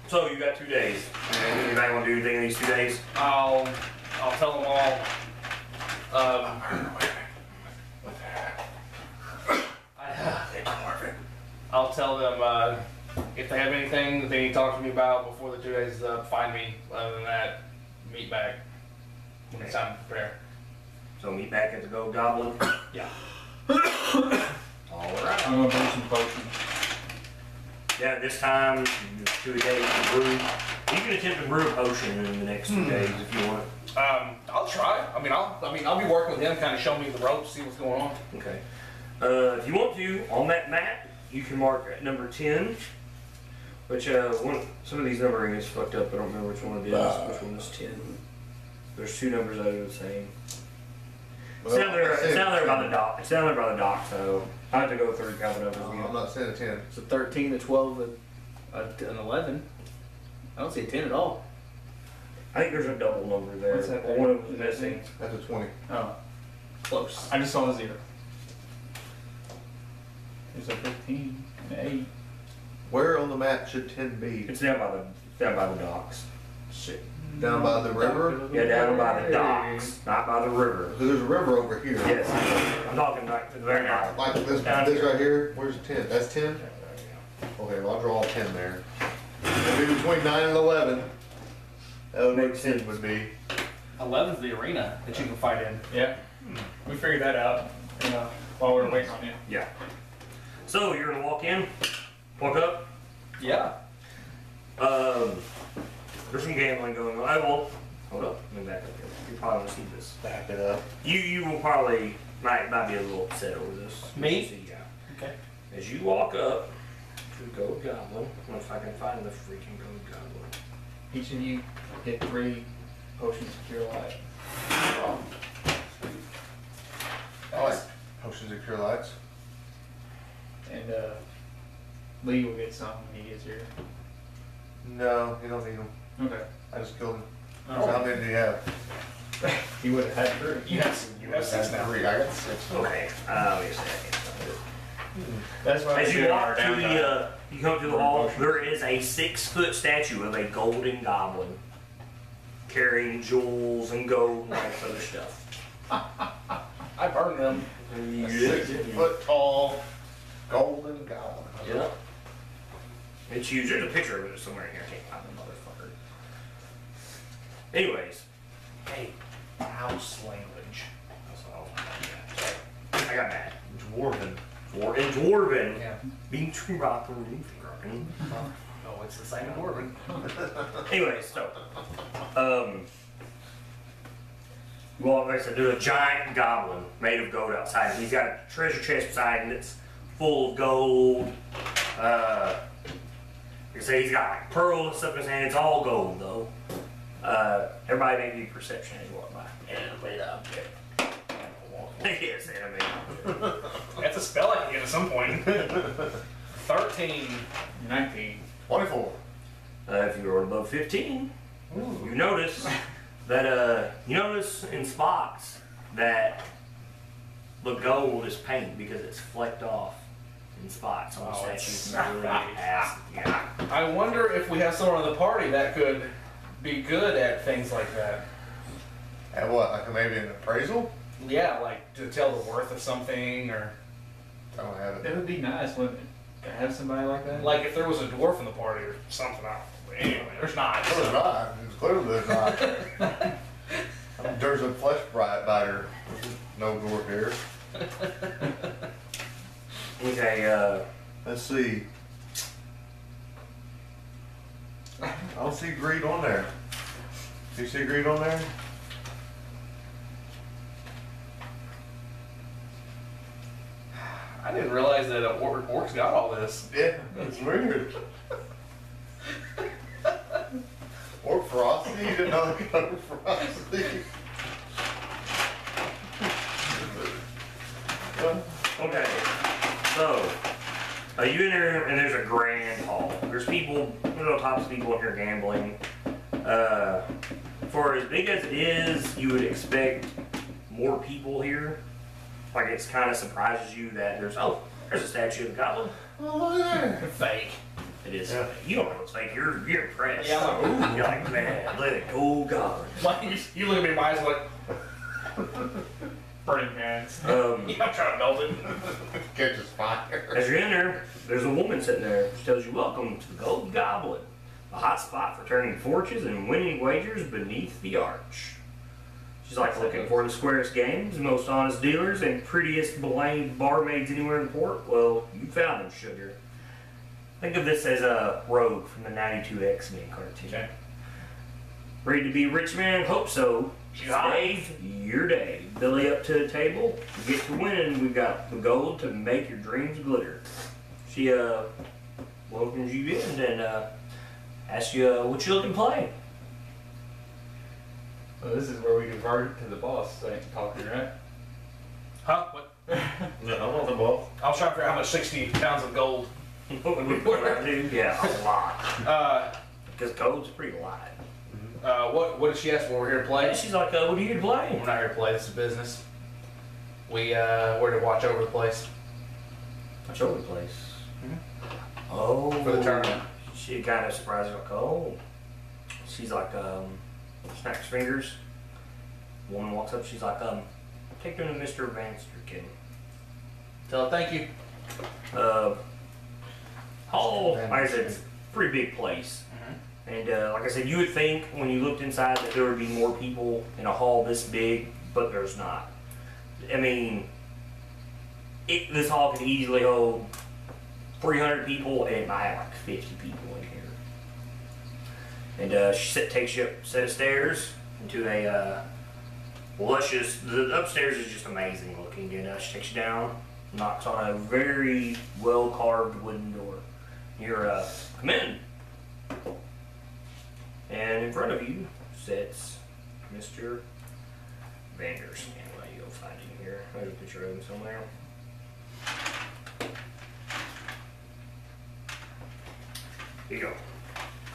So you got 2 days. Anybody want to do anything in these 2 days? I'll tell them all. I'll tell them if they have anything that they need to talk to me about before the 2 days is up, find me. Other than that, meet back when it's time to prepare. So meet back at the Gold Goblin. Yeah. Alright. I'm gonna bring some potions. Yeah, this time, 2 days to brew. You can attempt to brew a potion in the next 2 days if you want. I'll try. I'll be working with him, kind of show me the ropes, see what's going on. Okay. If you want to, on that map, you can mark number 10, which some of these numbering is fucked up. I don't remember which one it is. Which one is 10? There's 2 numbers that are the same. Well, it's down there by the dock. It's down there by the dock, so I have to go through count the numbers again. I'm not saying a 10. It's a 13, a 12, an 11. I don't see a 10 at all. I think there's a double number there. What's that there? One of them is missing. That's a 20. Oh, close. I just saw a 0. There's a 15, an 8. Where on the map should 10 be? It's down by the docks. Shit. Down by the river? Yeah, down by the docks, not by the river. So there's a river over here. Yes, I'm talking like to the very bottom. Like this right here? Where's the 10? That's 10? Okay, well I'll draw a 10 there. It'll be between 9 and 11. That would make sense would be. 11's the arena that you can fight in. Yeah. We figured that out while we were waiting on you. Yeah. So you're gonna walk up. Yeah. There's some gambling going on. Hold up. Let me back up here. You probably want to see this. Back it up. You will probably might be a little upset over this. Me? Yeah. Okay. As you walk up to the Gold Goblin, I don't know if I can find the freaking Gold Goblin. Each of you get 3 potions of cure light. I like potions of cure lights. And Lee will get some when he gets here. No, you don't need them. Okay. I just killed him. Oh. So how many do you have? He would have had 3. You have 6 now. 3. I got 6. Okay. Let me see. I can't find it. That's why As we you did walk our to downtime. you come to the hall, there is a 6-foot statue of a golden goblin carrying jewels and gold and all this other stuff. I burned them. A 6-foot tall golden goblin. Yep. It's huge. There's a picture of it somewhere in here. I can't find the motherfucker. Anyways. Hey, house language. That's what I was I got mad. Dwarven. Dwarven. Yeah. Being true rock Oh, it's the same in Dwarven. Anyways, so well, like I said, there's a giant goblin made of gold outside. He's got a treasure chest beside him that's full of gold. Like I say, he's got like pearls and stuff in his hand. It's all gold though. Everybody make me perception as you walk by. Animate object. Yes, animate. That's a spell I can get at some point. 13. 19. 24. If you're above 15, you notice that in spots that the gold is paint because it's flecked off in spots on the statue. Yeah. I wonder if we have someone in the party that could be good at things like that. At what? Like maybe an appraisal? Yeah, like to tell the worth of something, or I don't have it. It would be nice, wouldn't it? To have somebody like that? like if there was a dwarf in the party or something. Anyway, there's not. There's not. It's clearly there's not. There's a flesh biter. No dwarf here. Okay, Let's see. I don't see greed on there. Do you see greed on there? I didn't realize that orcs got all this. Yeah, it's weird. Or ferocity? You didn't know they got ferocity? okay. So, you in there, and there's a grand hall. There's people, there's all types of people in here gambling. For as big as it is, you would expect more people here. Like, it's kind of surprises you that there's a statue of the goblin. Oh, look at there. Fake. It is. Yeah. You don't know it's fake. You're impressed. Yeah, I'm like, ooh. You're like, man, look at that gold goblin. You look at me in my eyes like, burning hands. Yeah, I'm trying to melt it. Catches fire. As you're in there, there's a woman sitting there. She tells you, welcome to the Gold Goblin, a hot spot for turning fortunes and winning wagers beneath the arch. She's like looking for the squarest games, most honest dealers, and prettiest blamed barmaids anywhere in port. Well, you found them, sugar. Think of this as a Rogue from the 92 X-Men cartoon. Okay. Ready to be a rich man? Hope so. Today's your day. Billy up to the table. You get to win. We've got the gold to make your dreams glitter. She welcomes you in and asks you what you looking to play. Well, this is where we convert to the boss talking, right? Huh? What? Yeah, I'm on the ball. I was trying to figure out how much 60 pounds of gold. What we put around do? Yeah, a lot. Because gold's pretty light. What did she ask for? We're here to play? And she's like, what are you here to play? We're not here to play. This is business. We're to watch over the place. Watch over the place. Mhm. Oh. For the tournament. She kind of surprised her, like, oh. She's like, snaps fingers. Woman walks up, she's like, take them to Mr. Vansterkin. Tell her thank you. Hall, like I said, it's a pretty big place. And like I said, you would think when you looked inside that there would be more people in a hall this big, but there's not. I mean, this hall could easily hold 300 people, and it might have like 50 people in here. And she takes you up a set of stairs into a luscious, the upstairs is just amazing looking, and she takes you down, knocks on a very well carved wooden door. You're, come in. And in front of you sits Mr. Vanderstand. Well, you'll find him here. There's a picture of him somewhere. Here you go.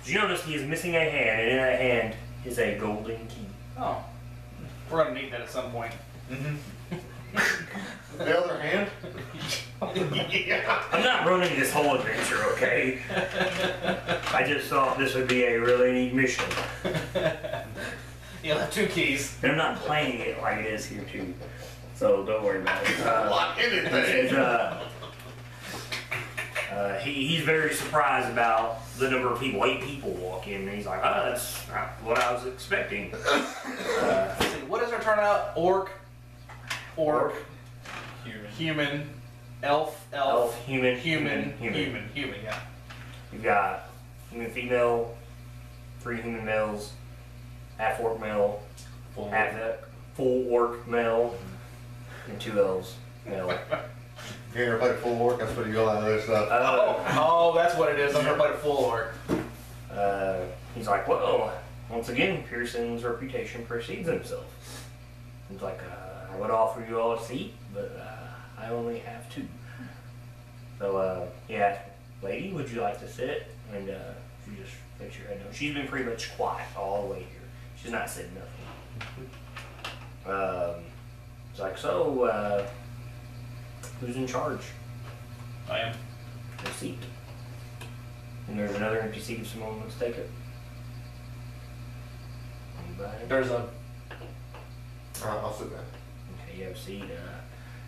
Did you notice he is missing a hand, and in that hand is a golden key? Oh. We're going to need that at some point. The other hand? Yeah. I'm not running this whole adventure, okay? I just thought this would be a really neat mission. You'll have 2 keys. And I'm not playing it like it is here, too. So don't worry about it. Like anything. He's very surprised about the number of people. 8 people walk in, and he's like, oh, that's not what I was expecting. Let's see, what is our turnout? Orc, human, elf, human, human, yeah. You've got human female, 3 human males, half orc male, full orc male, and 2 elves male. You ever played full work? That's what you go out of this stuff. Oh, that's what it is. I'm gonna play the full orc. He's like, well, once again, Pearson's reputation precedes himself. He's like, I would offer you all a seat, but I only have 2. So he asked, lady, would you like to sit? And she just makes your head no. She's been pretty much quiet all the way here. She's not said nothing. It's like, so, who's in charge? I am. The seat. And there's another empty seat if someone wants to take it. Anybody? There's a. I'll sit down. Okay, you have a seat.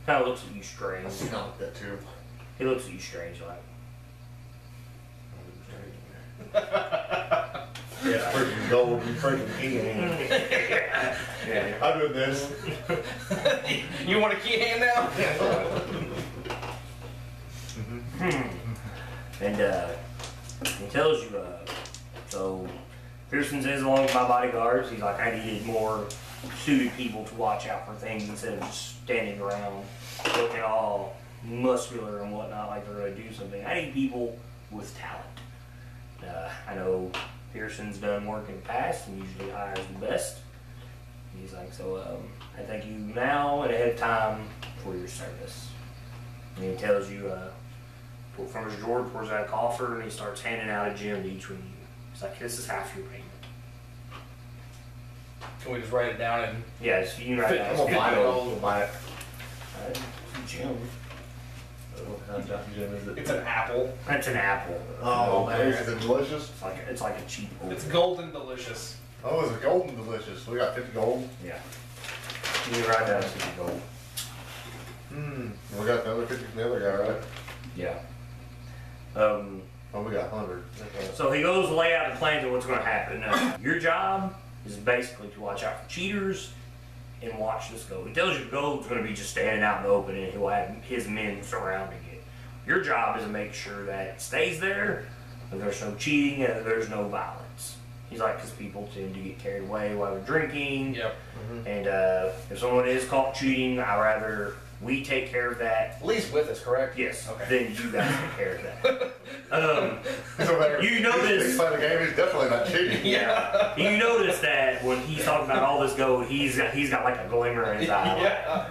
Kind of looks at you strange. I sit down like that too. He looks at you strange, like. Yeah, freaking gold and freaking key hand. Yeah. I'm doing this. You want a key hand now? And he tells you, so Pearson says along with my bodyguards, he's like, I needed more suited people to watch out for things instead of just standing around looking all muscular and whatnot like they're going to do something. I need people with talent. I know Pearson's done work in the past and usually hires the best. He's like, so I thank you now and ahead of time for your service. And he tells you, from his drawer, pours out a coffer, and he starts handing out a gem to each one of you. He's like, this is half your payment. Can we just write it down and? Yeah, so you can write Fit- down. I'm gonna buy it. We'll buy it. Gem. What kind of Johnny Jim is it? It's an apple. That's an apple. Oh, man, is it delicious? It's like a cheap old. It's golden delicious. Oh, it's a golden delicious. We got 50 gold. Yeah. You write down 50 gold. We got the other 50 from the other guy, right? Yeah. Oh, we got 100. Okay. So he goes to lay out the plans of what's going to happen. Your job is basically to watch out for cheaters and watch this gold. He tells you the gold's going to be just standing out in the open and he'll have his men surrounding it. Your job is to make sure that it stays there, that there's no cheating, and that there's no violence. He's like, because people tend to get carried away while they're drinking. Yep. And if someone is caught cheating, I'd rather we take care of that. At least with us, correct? Yes. Okay. Then you guys take care of that. So there, You notice- He's playing the game, he's definitely not cheating. Yeah. You notice that when he's talking about all this gold, he's got like a glimmer in his eye. Yeah.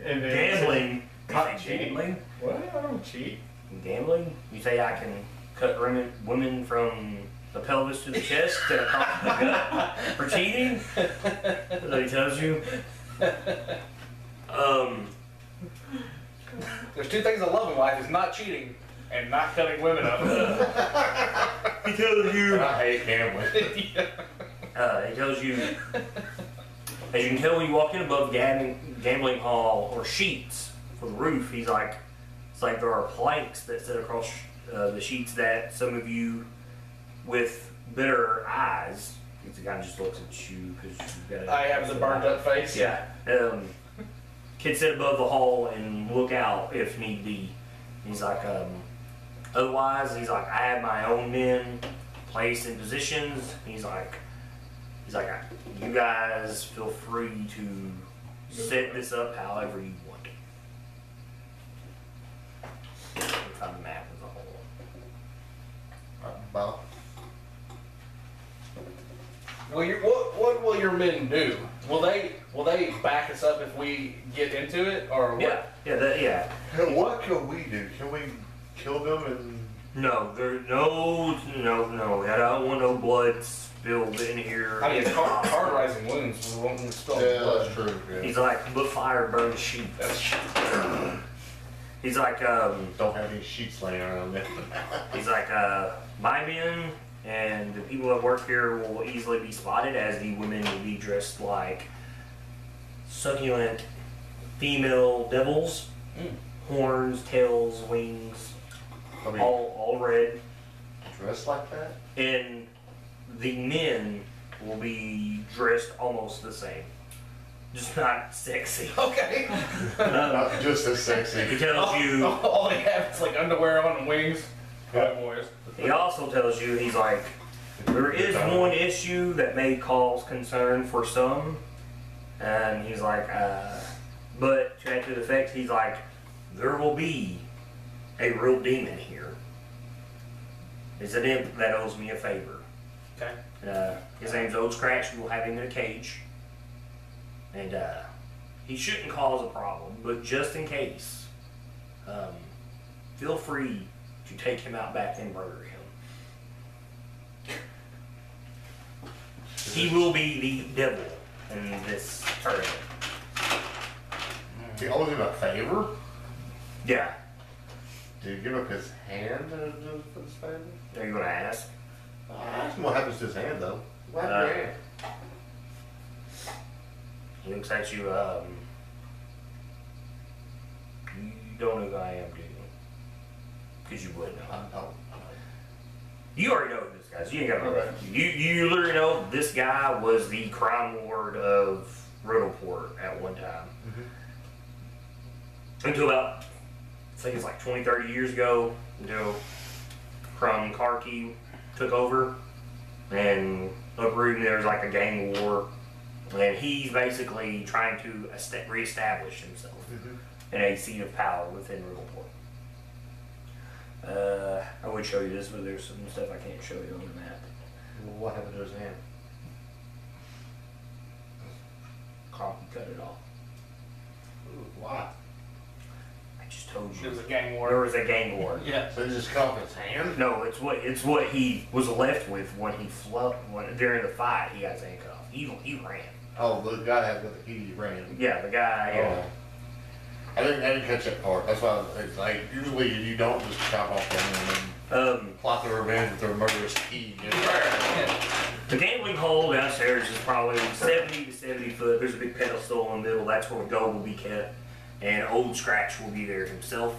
And then Gambling. Not You say cheating. gambling? What? I don't cheat. Gambling? You say I can cut women from the pelvis to the chest and across the gut for cheating? That's what he tells you. There's two things I love in life: is not cheating and not cutting women up. He tells you. I hate gambling. He tells you. As you can tell when you walk in above the gambling hall or sheets for the roof, he's like, it's like there are planks that sit across the sheets that some of you with bitter eyes, the guy just looks at you because you've got. I have the burnt up face. Yeah. Can sit above the hall and look out if need be. He's like, otherwise, he's like, I have my own men placed in positions. He's like, you guys feel free to set this up however you want. It's on the map as a whole. About What will your men do? Will they back us up if we get into it, or what? Yeah. what can we do? Can we kill them and No, no. I don't want no blood spilled in here. I mean, cauterizing wounds won't spill blood. that's true. Yeah. He's like, but fire burns sheep. He's like, Don't have any sheets laying around there. he's like, my men and the people that work here will easily be spotted, as the women will be dressed like succulent female devils, horns, tails, wings, I mean, all red. dressed like that? And the men will be dressed almost the same, just not sexy. Okay. Not just as He sexy. tells you. All they have is like underwear on and wings. Good boys. He also tells you, he's like, there is one issue that may cause concern for some, and he's like, but to add to the effect, he's like, there will be a real demon here. It's an imp that owes me a favor. Okay. His name's Old Scratch. We'll have him in a cage, and he shouldn't cause a problem, but just in case, feel free to take him out back and murder him. He will be the devil in this tournament. He owes him a favor? Yeah. Did he give up his hand for this favor? Are you gonna ask? Ask him what happens to his hand, though. What happened to your hand? He looks at you. You don't know who I am, do you? Because you would know. Oh. You already know who this guy is. You ain't got to know Okay. that. You literally know this guy was the crime lord of Riddleport at one time. Until about, I think it's like 20, 30 years ago, until Crumb Karki took over and uprooted. There was like a gang war. And he's basically trying to reestablish himself in a seat of power within Riddleport. I would show you this, but there's some stuff I can't show you on the map. What happened to his hand? Karki cut it off. Ooh, why? I just told It you. was a gang There war. was a gang war. Yeah. So he just cut off his hand? No, it's what he was left with when he during the fight. He got his hand cut off. He ran. Oh, the guy that got the key ran. Yeah, the guy. Oh. I didn't catch that part. That's why it's like usually you don't just chop off them and then plot their revenge with their murderous key. You know? The gambling hole downstairs is probably 70 to 70 foot. There's a big pedestal in the middle. That's where gold will be kept. And Old Scratch will be there himself.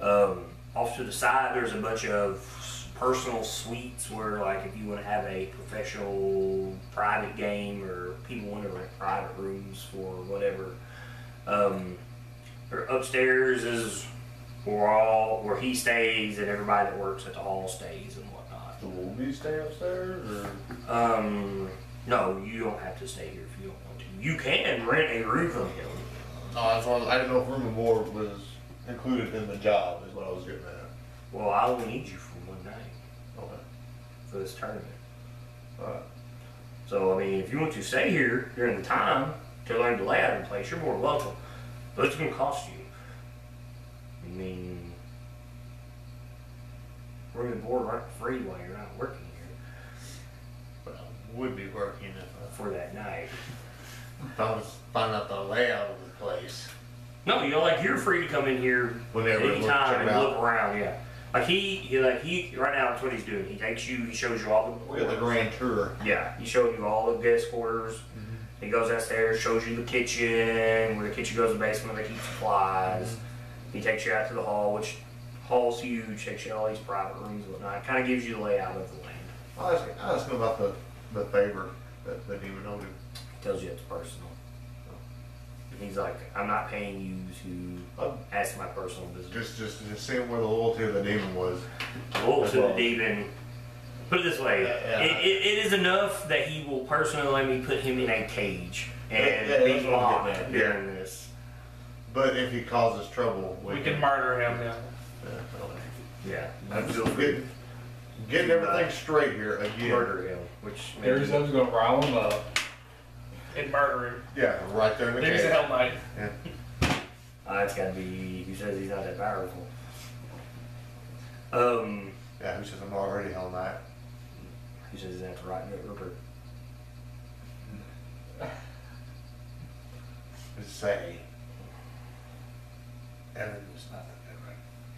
Off to the side, there's a bunch of personal suites where, like, if you want to have a professional private game or people want to rent private rooms for whatever. Upstairs is where he stays and everybody that works at the hall stays and whatnot. So will we stay upstairs or? No, you don't have to stay here if you don't want to. You can rent a room from him. No, that's why I didn't know if room and board was included in the job. Is what I was getting at. Well, I only need you for one night Okay. for this tournament. All right. So, I mean, if you want to stay here during the time to learn the layout of the place, you're more than welcome. But it's going to cost you. I mean, room and board aren't free while you're not working here But I would be working if for that night. I was finding out the layout of the place. No, you know, like you're free to come in here Whenever, anytime check and it out. look around. Yeah, like he right now that's what he's doing. He takes you, he shows you all the We got the grand tour. Yeah, he's showing you all the guest quarters. He goes downstairs, shows you the kitchen, where the kitchen goes in the basement where they keep supplies. He takes you out to the hall, which hall's huge, takes you to all these private rooms and whatnot. Kind of gives you the layout of the land. I asked him about the favor that the demon owed him. Tells you it's personal. And he's like, I'm not paying you to ask my personal business. Just seeing where the loyalty of the demon was. Well, to the demon. Put it this way, Yeah. it is enough that he will personally let me put him in a cage and Yeah, be that's what I'm mocked getting at. during this. But if he causes trouble, We can murder him, yeah. Yeah, I'm feel just free getting everything straight here to again. murder him, which There's maybe, those gonna rile him up. And murder him. Yeah, right there in the Then he's a cage. Hell Knight. Yeah. it's gotta be, who says he's not that powerful? Yeah, who says I'm already Hell Knight? He says he's not the right Ripper. Just say. Evan is not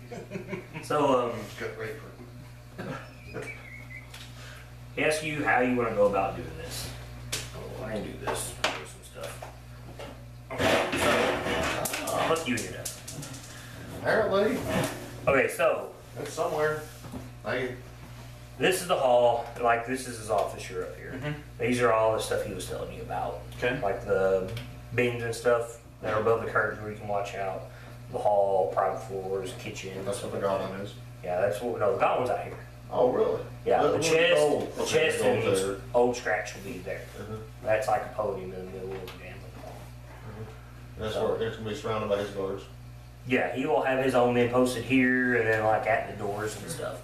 that So, Good Raper. he asks you how you wanna go about doing this. Oh, I can do this, do some stuff. Okay, so, let's you get up. Apparently, Okay, so, it's somewhere. this is the hall, like this is his office, you're up here. These are all the stuff he was telling you about. Okay. Like the beams and stuff that are above the curtains where you can watch out. The hall, private floors, kitchen. That's what the goblin is. Yeah, that's what we know. The goblin's out here. Oh, really? Yeah, the Look, chest, the okay, chest the gold's and there. Old Scratch will be there. Uh-huh. That's like a podium in the middle of the gambling hall. That's where it's gonna be surrounded by his guards. Yeah, he will have his own men posted here and then like at the doors and stuff.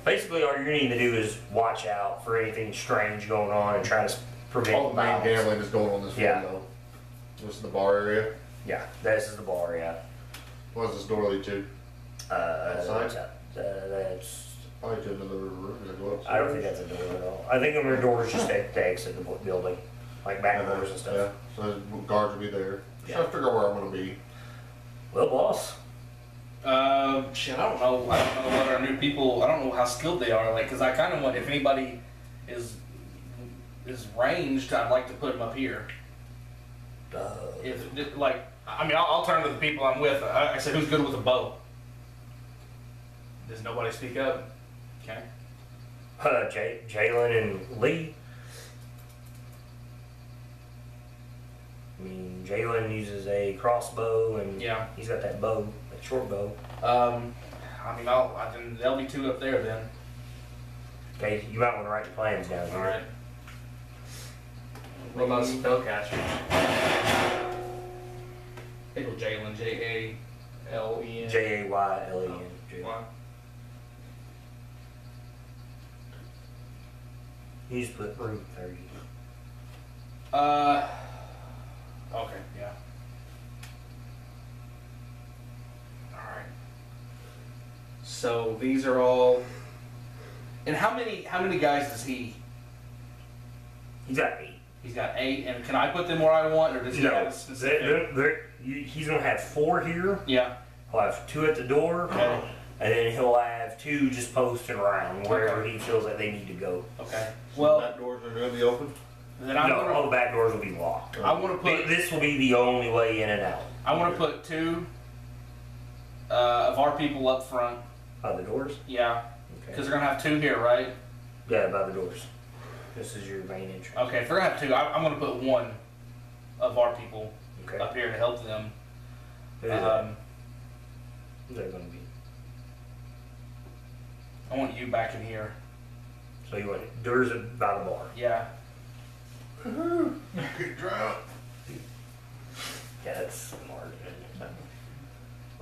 Basically, all you need to do is watch out for anything strange going on and try to prevent All the main violence. gambling is going on this Yeah. floor, though. This is the bar area. Yeah, this is the bar. Yeah. What does this door lead to? Outside? That's. Probably to another room. Does it go upstairs? I don't think that's a door at all. I think them are doors just to exit the building, like back And then- doors and stuff. Yeah, so the guards will be there. Yeah. Trying to figure out where I'm gonna be. Well, boss. Shit, I don't know what our new people, I don't know how skilled they are, like, cause I kinda want, if anybody is ranged, I'd like to put them up here. If, like, I mean, I'll turn to the people I'm with, I said, who's good with a bow? Does nobody speak up? Okay. Jalen and Lee. I mean, Jalen uses a crossbow and Yeah. he's got that bow, that short bow. I mean, there'll be two up there then. Okay, you might want to write your plans down here. Alright. What about spellcasters? It'll Jalen, Jalen. Jaylen. Why? You just put room 30. Okay, yeah. Alright. So these are all. And how many guys does he? He's got 8. He's got 8, and can I put them where I want, or does he have No, a specific? he's gonna have 4 here. Yeah. He'll have 2 at the door, Okay. and then he'll have 2 just posted around wherever Okay. he feels that they need to go. Okay. So Well, back doors are gonna be open? then I'm No, all gonna. the back doors will be locked. I want to put. This will be the only way in and out I want to put 2 of our people up front. by the doors. Yeah. Okay. Because they're gonna have 2 here, right? Yeah, by the doors. This is your main entrance. Okay. If they're gonna have 2, I'm gonna put 1 of our people Okay. up here to help them. Who is that? They're gonna be. I want you back in here. So you want doors by the bar. Yeah. Get drowned. Yeah, that's smart.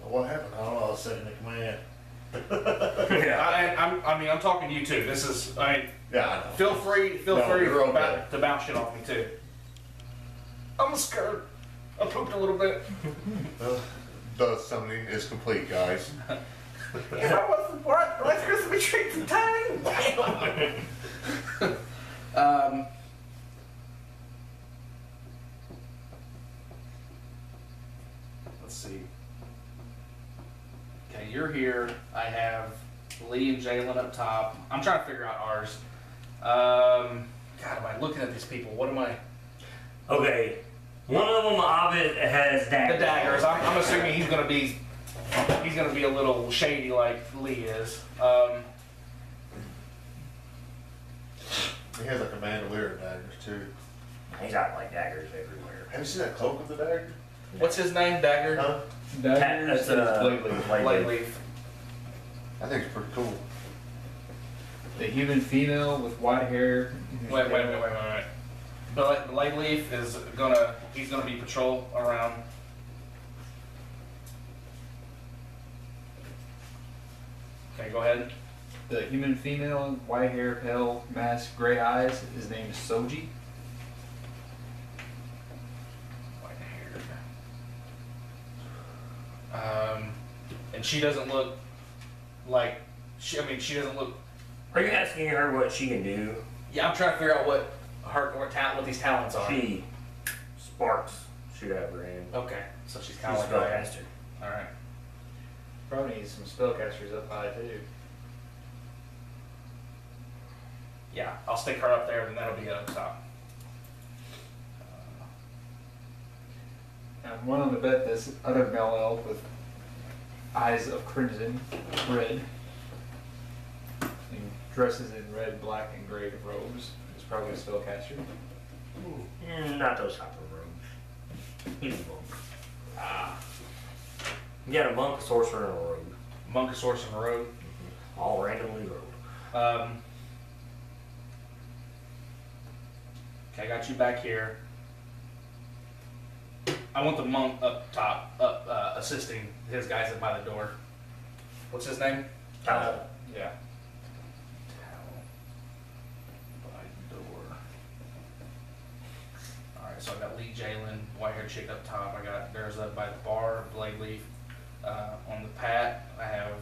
What happened? I don't know, I was second in command. Yeah. I'm talking to you too. This is. Yeah, I know. Feel free No, you're okay. to bounce shit off me too. I'm scared. I pooped a little bit. The summoning is complete, guys. If I wasn't Rice Krispie treats in time. Let's see. Okay, you're here. I have Lee and Jalen up top. I'm trying to figure out ours. God, am I looking at these people? What am I? Okay. One of them, Ovid, has daggers. The daggers. I'm assuming he's gonna be a little shady like Lee is. He has like a bandolier of daggers too. He's got like daggers everywhere. Have you seen that cloak with the dagger? What's his name? Dagger. Huh? Daggers That's and blade leaf. Blade Leaf. I think it's pretty cool. The human female with white hair. Wait. Blade Leaf is he's gonna be patrol around. Okay, go ahead. The human female, white hair, pale mask, gray eyes. His name is Soji. White hair. And she doesn't look like she doesn't look. Are you asking her what she can do? Yeah, I'm trying to figure out what these talents are. She sparks shoot out of her hand. Okay, so she's She's kind a of like spellcaster. all right. Probably needs some spellcasters up high too. Yeah, I'll stick her up there, and that'll be up top. I'm willing to bet this other male elf with eyes of crimson, red, and dresses in red, black, and gray robes is probably a spellcaster. Not those type of robes. He's a monk. You got a monk, a sorcerer, and a rogue. Monk, sorcerer, and rogue. All randomly rolled. Okay, I got you back here. I want the monk up top, assisting his guys up by the door. What's his name? Towel. Yeah. By the door. Alright, so I got Lee Jalen, white haired chick up top. I got theirs up by the bar, Blade Leaf. On the pat, I have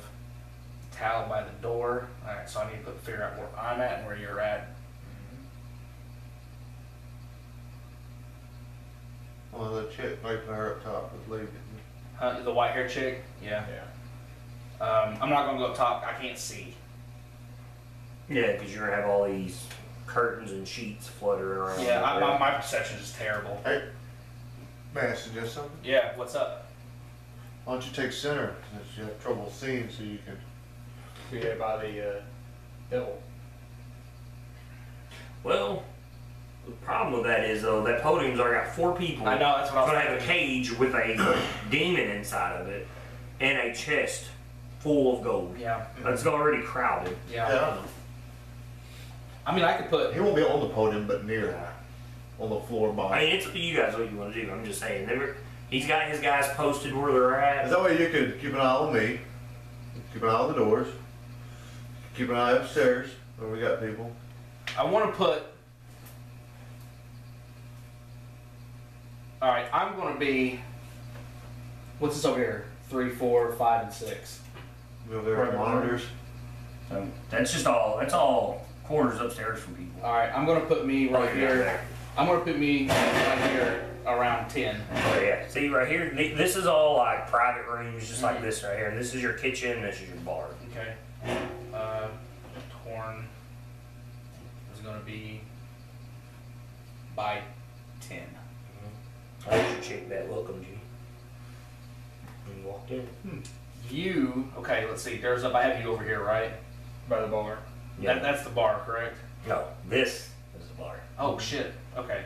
Tal by the door. Alright, so I need to figure out where I'm at and where you're at. Well, the chick right there up top was leaving. The white haired chick? Yeah. Yeah. I'm not gonna go up top. I can't see. Yeah, because you're gonna have all these curtains and sheets fluttering around. Yeah, up there. my perception is terrible. Hey, may I suggest something? Yeah, what's up? Why don't you take center, since you have trouble seeing, so you can... Created by the devil. Well, the problem with that is though that podium's already got 4 people. I know, that's what I was gonna have a thinking. cage with a demon inside of it and a chest full of gold. Yeah. That's already crowded. Yeah. I don't know. I mean, I could put. He won't be on the podium, but near, on the floor I behind. mean, it's up to you guys what you want to do. I'm just saying. He's got his guys posted where they're at. Is that way you could keep an eye on me, keep an eye on the doors, keep an eye upstairs, where we got people. I want to put. All right, I'm going to be. What's this over here? 3, 4, 5, and 6. Go there with monitors. So that's all quarters upstairs for people. All right, I'm going to put me right Yeah, here. there. I'm gonna put me right here around 10. Oh yeah, see right here, this is all like private rooms, just like this right here. And this is your kitchen, this is your bar. Okay. Torn is gonna be by 10. There's your chick that welcomed you when you walked in. You, okay, let's see. I have you over here, right? By the bar. That's the bar, correct? No, this is the bar. Oh shit. Okay.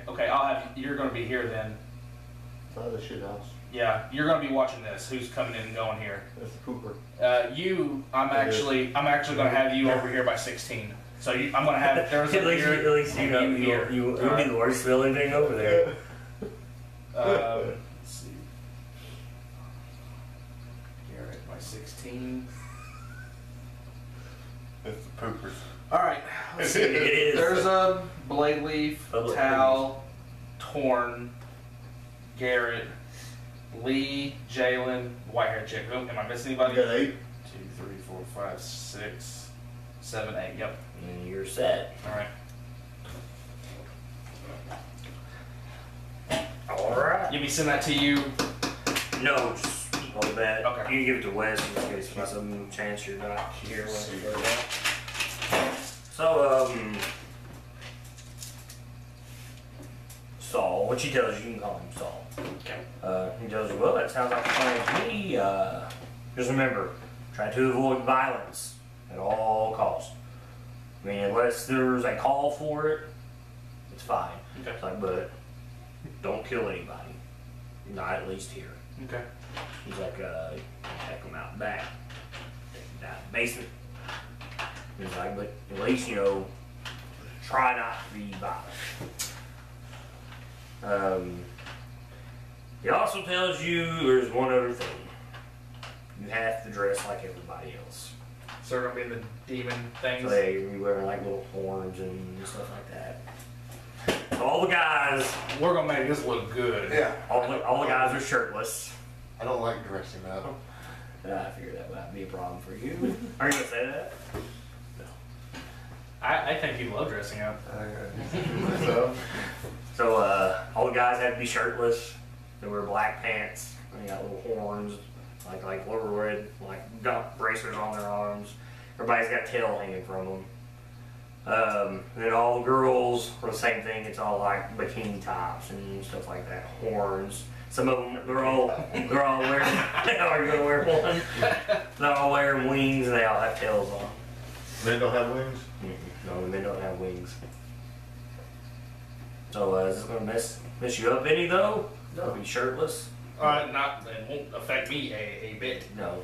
You're gonna be here then. Inside the shit house. Yeah, you're gonna be watching this. Who's coming in and going here? That's the pooper. I'm actually gonna have you over here by 16. So I'm gonna have there's At least you know you'll be the worst smelling thing over there. Let's see. Garrett by 16. That's the poopers. All right. Let's see. It is. There's a blade leaf, Public Tal, Torn, Garrett, Lee, Jalen, white hair chick. Oh, am I missing You anybody? got 8? 2, 3, 4, 5, 6, 7, 8. Yep. And you're set. All right. Alright. Let me send that to you. No, just hold that. Okay. You can give it to Wes in case there's some chance you're not here when you go down. So, Saul, what she tells you, you can call him Saul. Okay. He tells you, well, that sounds like a plan to me. Just remember, try to avoid violence at all costs. I mean, unless there's a call for it, it's fine. Okay. It's like, but don't kill anybody. Not at least here. Okay. He's like, check them out back. Down in the basement. He's like, but at least, try not to be violent. He also tells you there's one other thing. You have to dress like everybody else. So we're gonna be in the demon things. So they be wearing like little horns and stuff like that. So all the guys, We're gonna make this look good. Yeah. all the guys are shirtless. I don't like dressing up. I figured that might be a problem for you. Are you gonna say that? I think you love dressing up. So all the guys have to be shirtless. They wear black pants. They got little horns, like little red, like got bracers on their arms. Everybody's got tail hanging from them. Then all the girls are the same thing. It's all like bikini tops and stuff like that. Horns. Some of them, they're all wearing. Are you gonna wear one? They're all wearing wings and they all have tails on. Men don't have wings? No, men don't have wings. So is this gonna mess you up any though? No. Be shirtless? It won't affect me a bit. No.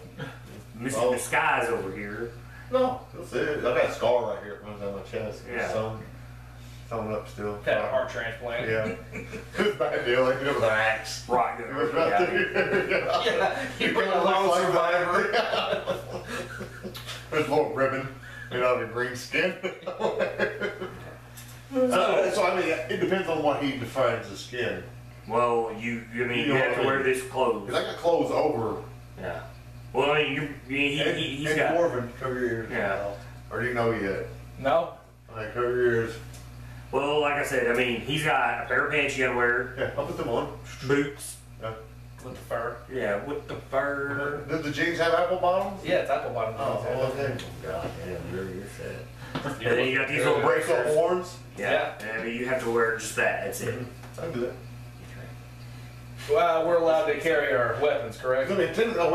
Mr. Disguise over here. No, that's it. I got a scar right here. It runs down my chest. Yeah. Sewn up still. Had a heart transplant. Yeah. It's a bad deal. Like, with an axe. Right. It was right there. Yeah, you bring It a lone looks like survivor. that. There's a little ribbon made out of green skin. So I mean, it depends on what he defines as skin. Well, you have to wear this clothes. Because I got clothes over. Yeah. Well, I mean, he's and got. Dwarven, cover your ears. Yeah. Or do you know yet? No. Like, cover your ears. Well, like I said, I mean, he's got a pair of pants you gotta wear, Yeah, I'll put them on. boots. Yeah. With the fur. Yeah, with the fur. Did the jeans have apple bottoms? Yeah, it's apple bottom. Oh, okay. God damn, you're set. And then you got these little Brace up bracers. horns. Yeah. And I mean, you have to wear just that. That's it. I can do that. Well, we're allowed to carry our weapons, correct? I mean, technically, I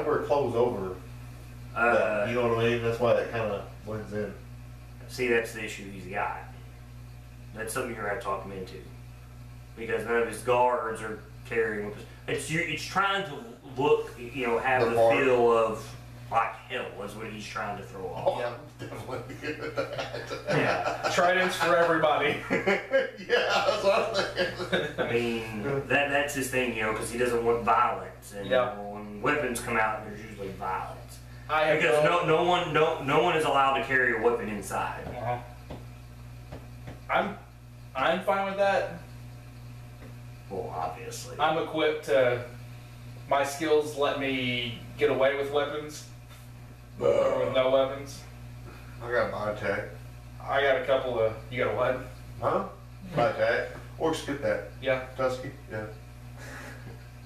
wear clothes over. That, you know what I mean? That's why that kind of blends in. See, that's the issue he's got. That's something you're gonna have to talk him into, because none of his guards are carrying weapons. It's trying to look, have The the bar. feel of like hell is what he's trying to throw off. Oh, I'm definitely good at that. Yeah. Tridents for everybody. Yeah, that's what I'm thinking. I mean, that's his thing, because he doesn't want violence, and Yeah. when weapons come out, there's usually violence. Because No one is allowed to carry a weapon inside. I'm fine with that. Well, obviously. I'm equipped to. My skills let me get away with weapons. Or with no weapons. I got my attack. I got a couple of. You got a what? Huh? By that. Or skip that. Yeah. Tusky. Yeah.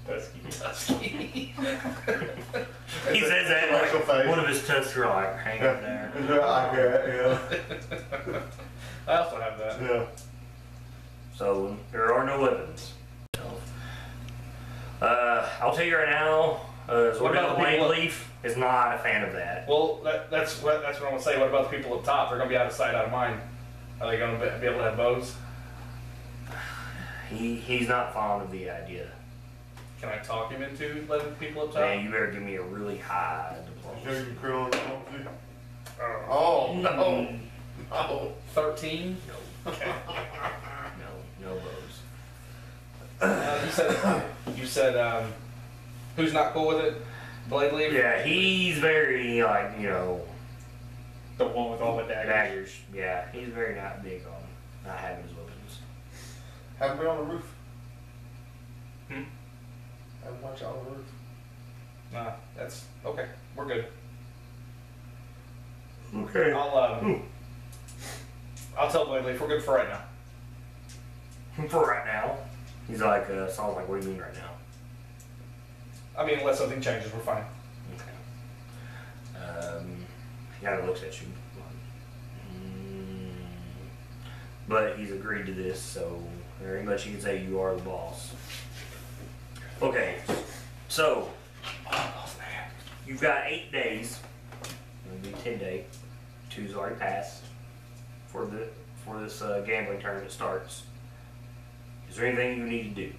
Husky. He says that like one of his tusks are like hanging there. Yeah. I also have that. Yeah. So there are no weapons. I'll tell you right now, What about the Wayne people- Leaf is not a fan of that. Well, that's what I'm gonna say. What about the people up top? They're gonna be out of sight, out of mind. Are they gonna be able to have bows? He's not fond of the idea. Can I talk him into letting the people up top? Man, you better give me a really high Sure diplomacy. you can on the Oh, Oh, no. No. 13. Okay. No bows. You said who's not cool with it? Blade Leaf? Yeah, he's very like, The one with all the daggers. daggers. Yeah, he's very not big on not having his weapons. Haven't been on the roof. Hmm? Haven't watched on the roof. Nah, that's okay. We're good. Okay. I'll tell Blade Leaf we're good for right now. For right now. He's like, Saul's like, what do you mean right now? I mean, unless something changes, we're fine. Okay. He kind of looks at you. But he's agreed to this, so very much you can say you are the boss. Okay, so you've got 8 days. It'll be 10 day. 2's already passed for this gambling tournament starts. Is there anything you need to do?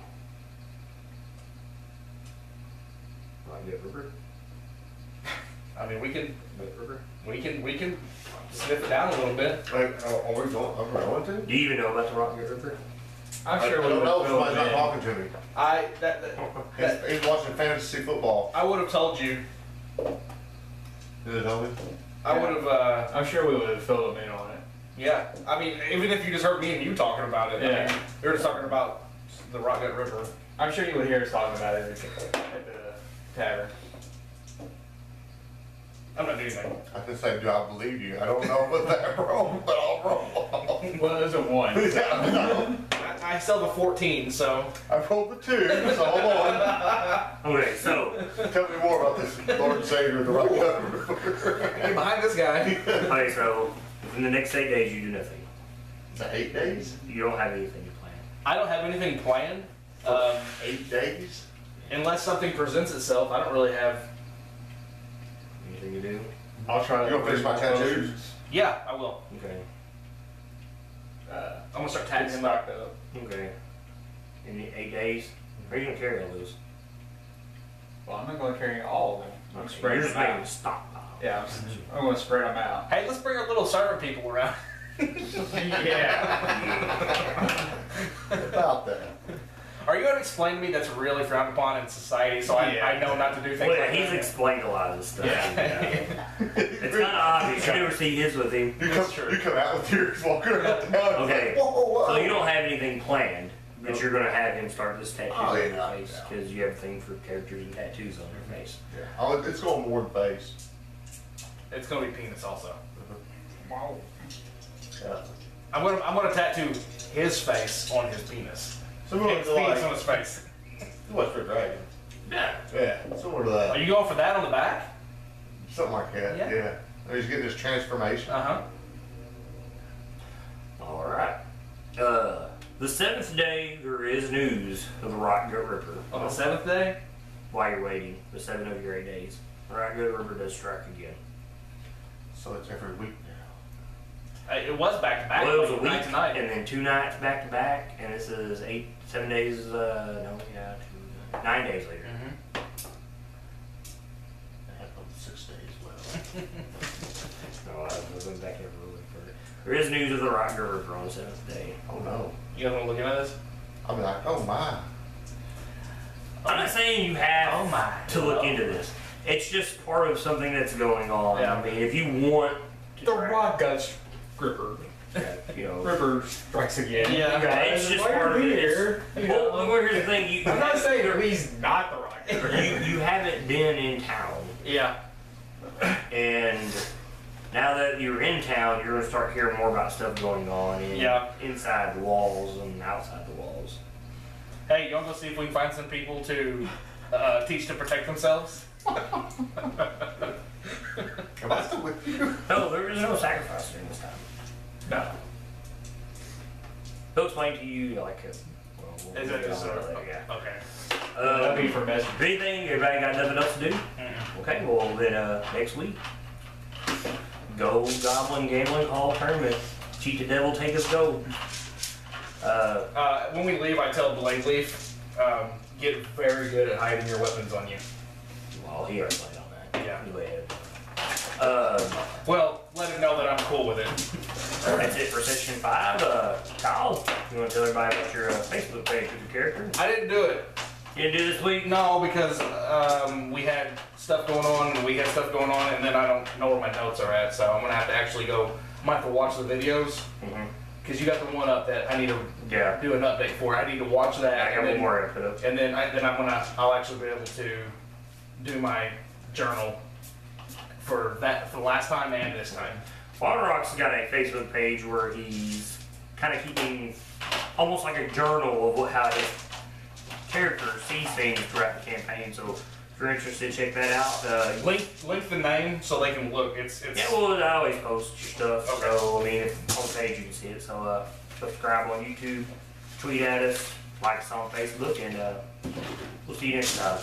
Right, good, River. I mean, we can sniff it down a little bit. Like, are we going? Are we going to? Do you even know about the Rock Good River? I'm I sure we don't would know if fill somebody's not him talking to me. He's watching fantasy football. I would have told you. Did it tell me? I would have. in. I'm sure we would have filled him in on it. Yeah. I mean, even if you just heard me and you talking about it. I Yeah. mean, we were just talking about the Rock Gut River. I'm sure you would hear us talking about it at the tavern. I'm not doing anything. I can say, do I believe you? I don't know what that roll, but I'll roll. Well, there's a 1. Yeah, I sell the 14, so. I rolled the 2, so hold on. Okay, so Tell me more about this Lord and Savior of the Rock River. Get behind this guy. okay, so in the next 8 days you do nothing. Is that 8 days? You don't have anything to plan. I don't have anything planned. 8 days? Unless something presents itself, I don't really have. Anything to do? I'll try You to gonna finish my tattoos? Yeah, I will. Okay. I'm gonna start tatting him stocked up. up. Okay. In the 8 days, are you gonna carry all those? Well, I'm not going to carry all of them. I'm Okay, spreading you're just them making a out. stockpile. Yeah, I'm going to spread them out. Hey, let's bring our little servant people around. Yeah. About that. Are you going to explain to me that's really frowned upon in society so I know not to do things Well, like he's that? explained a lot of this stuff. Yeah. It's kind of obvious. You never see his with him. You come out with yours walking around town. Okay. Whoa, whoa, whoa. So you don't have anything planned, but you're gonna have him start this tattoo Oh, on yeah, your face yeah. because you have a thing for characters and tattoos on your face. Yeah. It's going more than face. It's going to be penis also. Wow. Yeah. I'm gonna tattoo his face on his penis. Similar His to penis on like his face. What's Red Dragon? Yeah. Yeah, similar to Are that. you going for that on the back? Something like that. Yeah. Yeah. He's getting his transformation. Uh-huh. All right. The 7th day, there is news of the Rock Gut Ripper. On the 7th day? While you're waiting, the 7 of your 8 days, the Rock Gut Ripper does strike again. So it's every week now. It was back to back. Well, it was a like, week night to night. and then 2 nights back to back, and this is 7 days. 9 days later. Mhm. I have about 6 days left. No, I was going back there for a little further. There is news of the Rock Gut Ripper on the 7th day. Oh no. You guys want to look into this? I'll be like, oh my. I'm not saying you have Oh my. to look into this. It's just part of something that's going on. Yeah. I mean, if you want to The track- Rock Guts Ripper. you know, Ripper strikes again. Yeah. You guys, it's just while part of you're it. here. You Well, know. well, here's the thing. You, I'm not saying that he's not the Rock Ripper. you haven't been in town, Yeah. and now that you're in town, you're gonna start hearing more about stuff going on inside the walls and outside the walls. Hey, you wanna go see if we can find some people to teach to protect themselves? Am I still with you? No, there is no sacrifice during this time. No. He'll explain to you like we'll Is it get just on to that, yeah. Okay. That'd be for message. Anything? Everybody got nothing else to do? Okay, well then next week, Gold Goblin Gambling Hall Tournament. Cheat the devil, take us gold. When we leave, I tell Blakeleaf, get very good at hiding your weapons on you. Well, he already played on that. Yeah. Go ahead. Well, let him know that I'm cool with it. That's it for session 5. Kyle, you want to tell everybody about your Facebook page with your character? I didn't do it. You didn't do this week? No, because we had stuff going on, and we had stuff going on, and then I don't know where my notes are at, so I'm gonna have to actually go. I might have to watch the videos, because you got the one up that I need to do an update for. I need to watch that. I got one more to put up. And then I'll actually be able to do my journal for the last time and this time. Waterrock's got a Facebook page where he's kind of keeping almost like a journal of how his character sees things throughout the campaign. So if you're interested, check that out. Link the name so they can look. It's yeah, well, I always post your stuff. Okay. So I mean, if on the page you can see it. So subscribe on YouTube, tweet at us, like us on Facebook, and we'll see you next time.